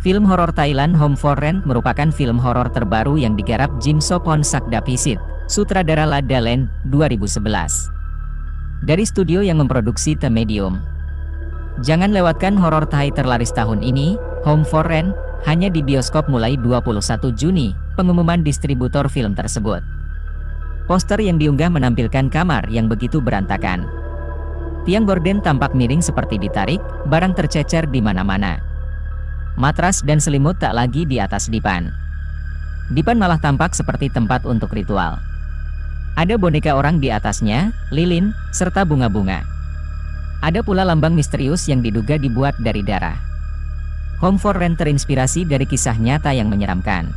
Film horor Thailand Home for Rent merupakan film horor terbaru yang digarap Jim Sopon Sakdapisit, sutradara La La Land, 2011. Dari studio yang memproduksi The Medium. Jangan lewatkan horor Thai terlaris tahun ini, Home for Rent, hanya di bioskop mulai 21 Juni, pengumuman distributor film tersebut. Poster yang diunggah menampilkan kamar yang begitu berantakan. Tiang gorden tampak miring seperti ditarik, barang tercecer di mana-mana. Matras dan selimut tak lagi di atas dipan. Dipan malah tampak seperti tempat untuk ritual. Ada boneka orang di atasnya, lilin, serta bunga-bunga. Ada pula lambang misterius yang diduga dibuat dari darah. Home for Rent terinspirasi dari kisah nyata yang menyeramkan.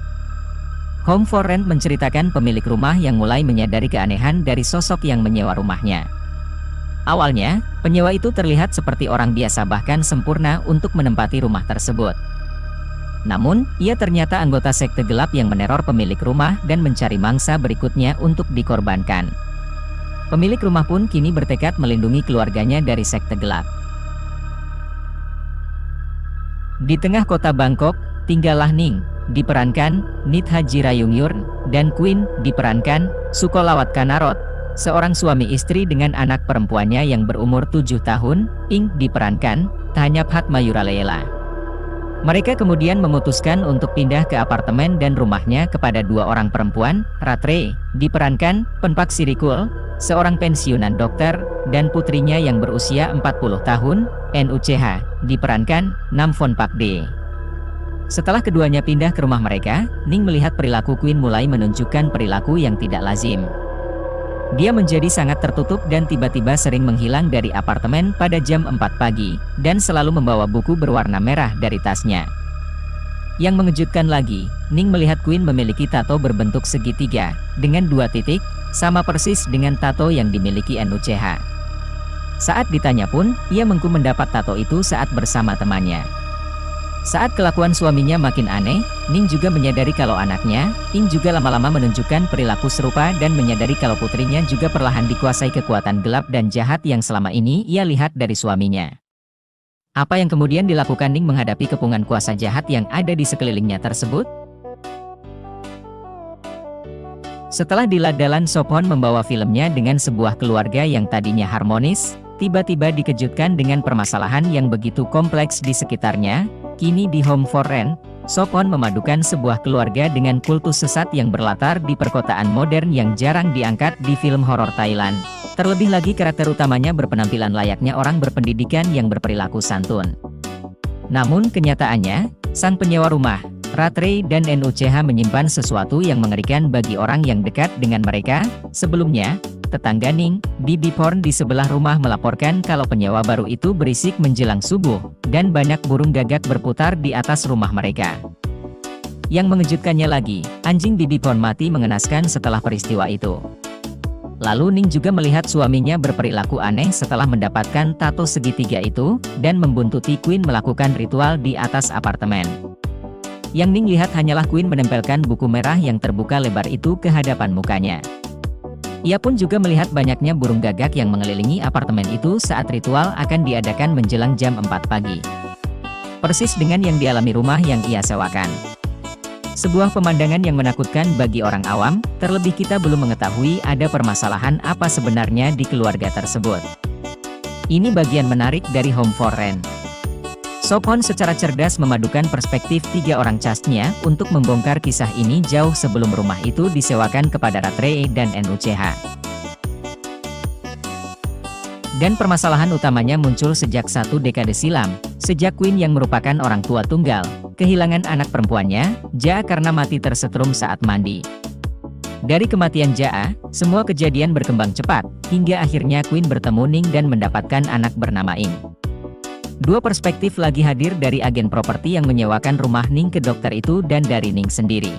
Home for Rent menceritakan pemilik rumah yang mulai menyadari keanehan dari sosok yang menyewa rumahnya. Awalnya, penyewa itu terlihat seperti orang biasa bahkan sempurna untuk menempati rumah tersebut. Namun, ia ternyata anggota sekte gelap yang meneror pemilik rumah dan mencari mangsa berikutnya untuk dikorbankan. Pemilik rumah pun kini bertekad melindungi keluarganya dari sekte gelap. Di tengah kota Bangkok, tinggallah Ning, diperankan Nitha Jirayungyurn, dan Queen, diperankan Sukolawat Kanarot, seorang suami istri dengan anak perempuannya yang berumur 7 tahun, Ing, diperankan Thanyaphat Mayuralela. Mereka kemudian memutuskan untuk pindah ke apartemen dan rumahnya kepada dua orang perempuan, Ratre, diperankan Penpak Sirikul, seorang pensiunan dokter, dan putrinya yang berusia 40 tahun, NUCH, diperankan Namphon Pakde. Setelah keduanya pindah ke rumah mereka, Ning melihat perilaku Queen mulai menunjukkan perilaku yang tidak lazim. Dia menjadi sangat tertutup dan tiba-tiba sering menghilang dari apartemen pada jam 4 pagi, dan selalu membawa buku berwarna merah dari tasnya. Yang mengejutkan lagi, Ning melihat Queen memiliki tato berbentuk segitiga, dengan 2 titik, sama persis dengan tato yang dimiliki NUCH. Saat ditanya pun, ia mengaku mendapat tato itu saat bersama temannya. Saat kelakuan suaminya makin aneh, Ning juga menyadari kalau anaknya, Ing juga lama-lama menunjukkan perilaku serupa dan menyadari kalau putrinya juga perlahan dikuasai kekuatan gelap dan jahat yang selama ini ia lihat dari suaminya. Apa yang kemudian dilakukan Ning menghadapi kepungan kuasa jahat yang ada di sekelilingnya tersebut? Setelah diladalan Sopon membawa filmnya dengan sebuah keluarga yang tadinya harmonis, tiba-tiba dikejutkan dengan permasalahan yang begitu kompleks di sekitarnya. Kini di Home for Rent, Sopon memadukan sebuah keluarga dengan kultus sesat yang berlatar di perkotaan modern yang jarang diangkat di film horor Thailand. Terlebih lagi karakter utamanya berpenampilan layaknya orang berpendidikan yang berperilaku santun. Namun kenyataannya, sang penyewa rumah, Ratre dan NUCH menyimpan sesuatu yang mengerikan bagi orang yang dekat dengan mereka. Sebelumnya, tetangga Ning, Bibi Porn di sebelah rumah melaporkan kalau penyewa baru itu berisik menjelang subuh, dan banyak burung gagak berputar di atas rumah mereka. Yang mengejutkannya lagi, anjing Bibi Porn mati mengenaskan setelah peristiwa itu. Lalu Ning juga melihat suaminya berperilaku aneh setelah mendapatkan tato segitiga itu, dan membuntuti Queen melakukan ritual di atas apartemen. Yang Ning lihat hanyalah Queen menempelkan buku merah yang terbuka lebar itu ke hadapan mukanya. Ia pun juga melihat banyaknya burung gagak yang mengelilingi apartemen itu saat ritual akan diadakan menjelang jam 4 pagi. Persis dengan yang dialami rumah yang ia sewakan. Sebuah pemandangan yang menakutkan bagi orang awam, terlebih kita belum mengetahui ada permasalahan apa sebenarnya di keluarga tersebut. Ini bagian menarik dari Home for Rent. Sopon secara cerdas memadukan perspektif 3 orang castnya untuk membongkar kisah ini jauh sebelum rumah itu disewakan kepada Ratre dan NUCH. Dan permasalahan utamanya muncul sejak 1 dekade silam, sejak Queen yang merupakan orang tua tunggal, kehilangan anak perempuannya, Jaa karena mati tersetrum saat mandi. Dari kematian Jaa, semua kejadian berkembang cepat, hingga akhirnya Queen bertemu Ning dan mendapatkan anak bernama Ing. Dua perspektif lagi hadir dari agen properti yang menyewakan rumah Ning ke dokter itu dan dari Ning sendiri.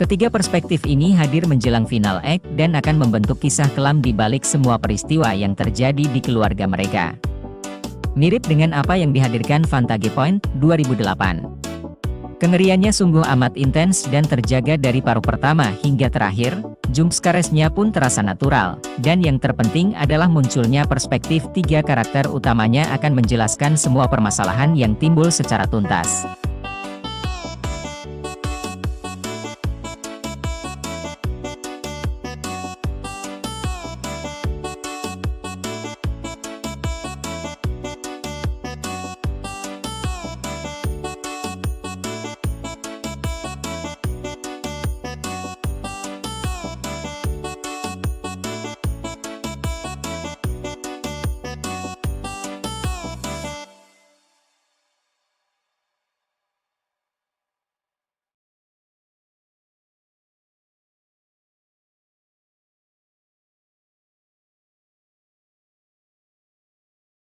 Ketiga perspektif ini hadir menjelang final act dan akan membentuk kisah kelam di balik semua peristiwa yang terjadi di keluarga mereka. Mirip dengan apa yang dihadirkan Vantage Point, 2008. Kengeriannya sungguh amat intens dan terjaga dari paruh pertama hingga terakhir, Jumpscares-nya pun terasa natural, dan yang terpenting adalah munculnya perspektif 3 karakter utamanya akan menjelaskan semua permasalahan yang timbul secara tuntas.